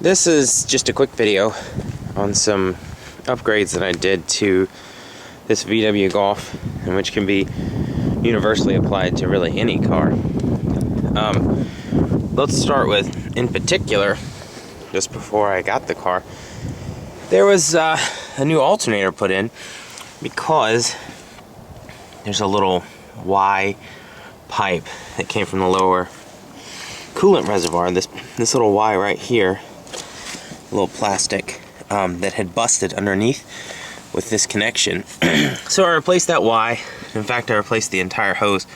This is just a quick video on some upgrades that I did to this VW Golf, and which can be universally applied to really any car. Let's start with, in particular, just before I got the car, there was a new alternator put in because there's a little Y pipe that came from the lower coolant reservoir. This little Y right here, a little plastic that had busted underneath with this connection. So I replaced that Y. In fact, I replaced the entire hose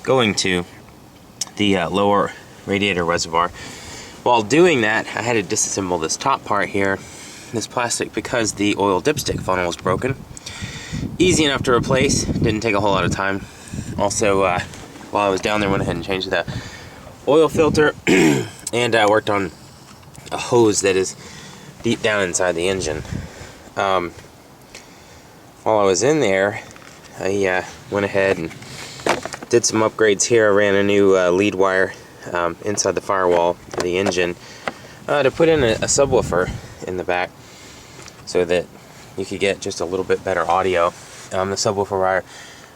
going to the lower radiator reservoir. While doing that, I had to disassemble this top part here, this plastic, because the oil dipstick funnel was broken. Easy enough to replace, didn't take a whole lot of time. Also, while I was down there, went ahead and changed the oil filter and I worked on a hose that is deep down inside the engine. While I was in there, I went ahead and did some upgrades here. I ran a new lead wire inside the firewall for the engine to put in a subwoofer in the back so that you could get just a little bit better audio. The subwoofer wire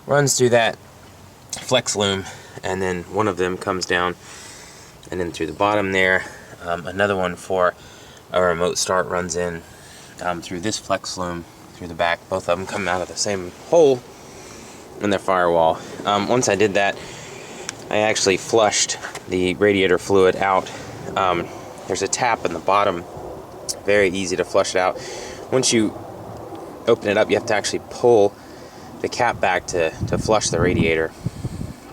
runs through that flex loom, and then one of them comes down and then through the bottom there. Another one for a remote start runs in through this flex loom through the back. Both of them come out of the same hole in the firewall. Once I did that, I actually flushed the radiator fluid out. There's a tap in the bottom, very easy to flush it out. Once you open it up, you have to actually pull the cap back to flush the radiator,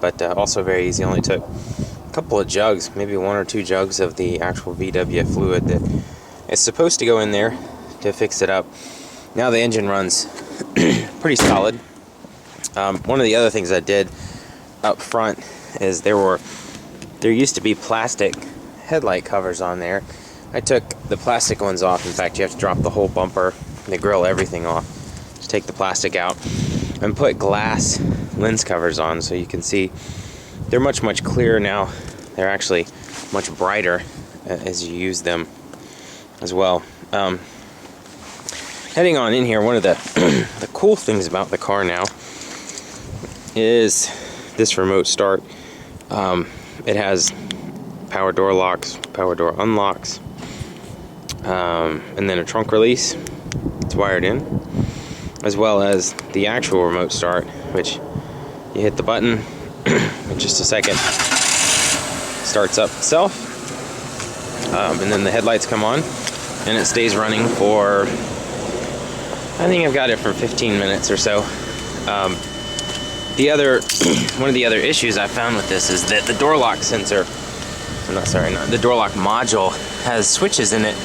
but also very easy. Only took a couple of jugs, maybe 1 or 2 jugs of the actual VW fluid that is supposed to go in there to fix it up. Now the engine runs pretty solid. One of the other things I did up front is there used to be plastic headlight covers on there. I took the plastic ones off. In fact, you have to drop the whole bumper, the grill, everything off. Just take the plastic out and put glass lens covers on, so you can see they're much clearer now. They're actually much brighter as you use them as well. Heading on in here, one of the the cool things about the car now is this remote start. It has power door locks, power door unlocks, and then a trunk release. It's wired in, as well as the actual remote start, which you hit the button in just a second, starts up itself, and then the headlights come on, and it stays running for, I think I've got it for 15 minutes or so. One of the other issues I found with this is that the door lock sensor, the door lock module has switches in it.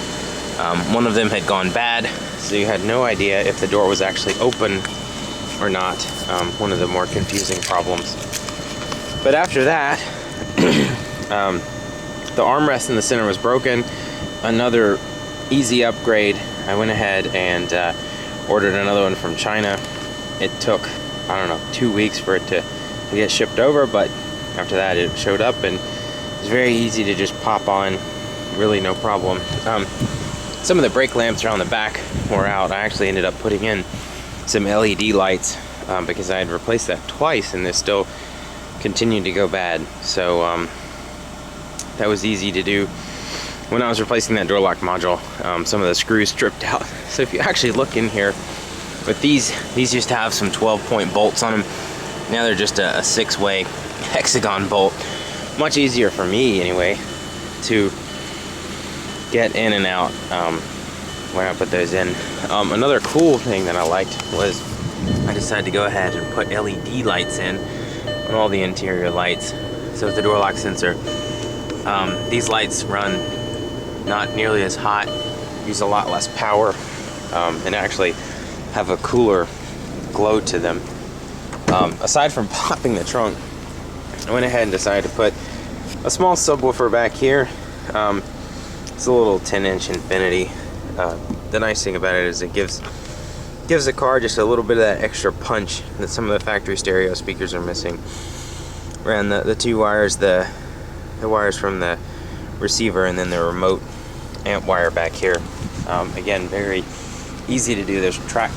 One of them had gone bad, so you had no idea if the door was actually open or not. One of the more confusing problems. But after that, the armrest in the center was broken. Another easy upgrade, I went ahead and ordered another one from China. It took, I don't know, 2 weeks for it to get shipped over, but after that it showed up and it was very easy to just pop on, really no problem. Some of the brake lamps around the back were out. I actually ended up putting in some LED lights because I had replaced that twice and they still continued to go bad. So that was easy to do. When I was replacing that door lock module, some of the screws stripped out. So if you actually look in here, but these used to have some 12-point bolts on them. Now they're just a 6-way hexagon bolt. Much easier for me, anyway, to get in and out when I put those in. Another cool thing that I liked was I decided to go ahead and put LED lights in on all the interior lights. So with the door lock sensor, these lights run not nearly as hot, use a lot less power, and actually have a cooler glow to them. Aside from popping the trunk, I went ahead and decided to put a small subwoofer back here. It's a little 10-inch Infinity. The nice thing about it is it gives the car just a little bit of that extra punch that some of the factory stereo speakers are missing. Ran the two wires, the wires from the receiver and then the remote amp wire back here. Again, very easy to do. There's track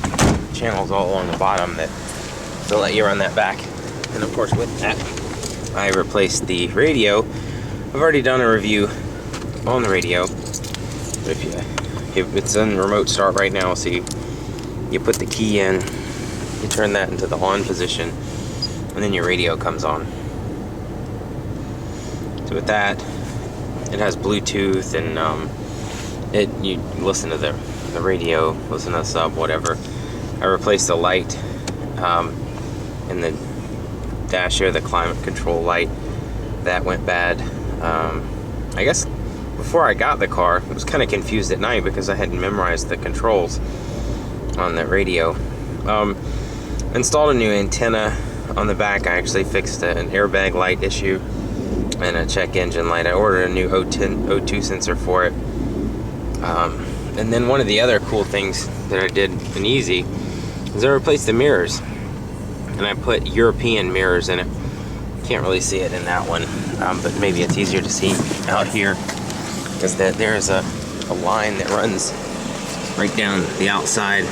channels all along the bottom that they'll let you run that back. And of course with that, I replaced the radio. I've already done a review on the radio. But if it's in remote start right now, so you put the key in, you turn that into the on position, and then your radio comes on. So with that, it has Bluetooth, and you listen to the radio, listen to the sub, whatever. I replaced the light in the dash here, the climate control light. That went bad. I guess before I got the car, I was kind of confused at night because I hadn't memorized the controls on that radio. Installed a new antenna on the back. I actually fixed an airbag light issue and a check engine light. I ordered a new O2 sensor for it. And then one of the other cool things that I did in easy is I replaced the mirrors, and I put European mirrors in it. Can't really see it in that one, but maybe it's easier to see out here because there's a line that runs right down the outside.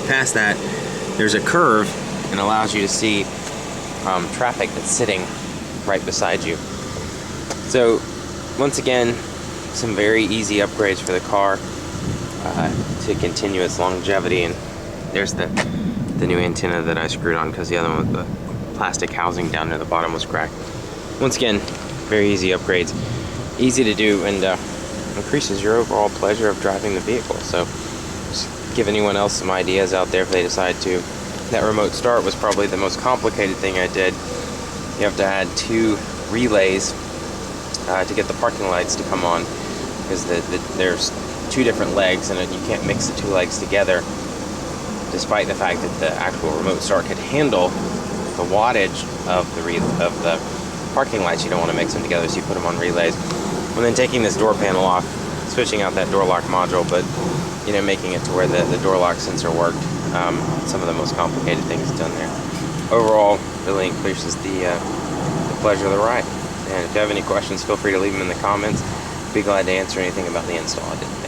Past that, there's a curve and allows you to see traffic that's sitting right beside you. So once again, some very easy upgrades for the car to continue its longevity. And there's the new antenna that I screwed on because the other one with the plastic housing down near the bottom was cracked. Once again, very easy upgrades, easy to do, and increases your overall pleasure of driving the vehicle. So just give anyone else some ideas out there if they decide to. That remote start was probably the most complicated thing I did. You have to add 2 relays to get the parking lights to come on, because there's 2 different legs, and you can't mix the 2 legs together, despite the fact that the actual remote start could handle the wattage of the parking lights. You don't want to mix them together, so you put them on relays. And then taking this door panel off, switching out that door lock module, but making it to where the door lock sensor worked. Some of the most complicated things done there. Overall, really increases the pleasure of the ride. And if you have any questions, feel free to leave them in the comments. Be glad to answer anything about the install I did.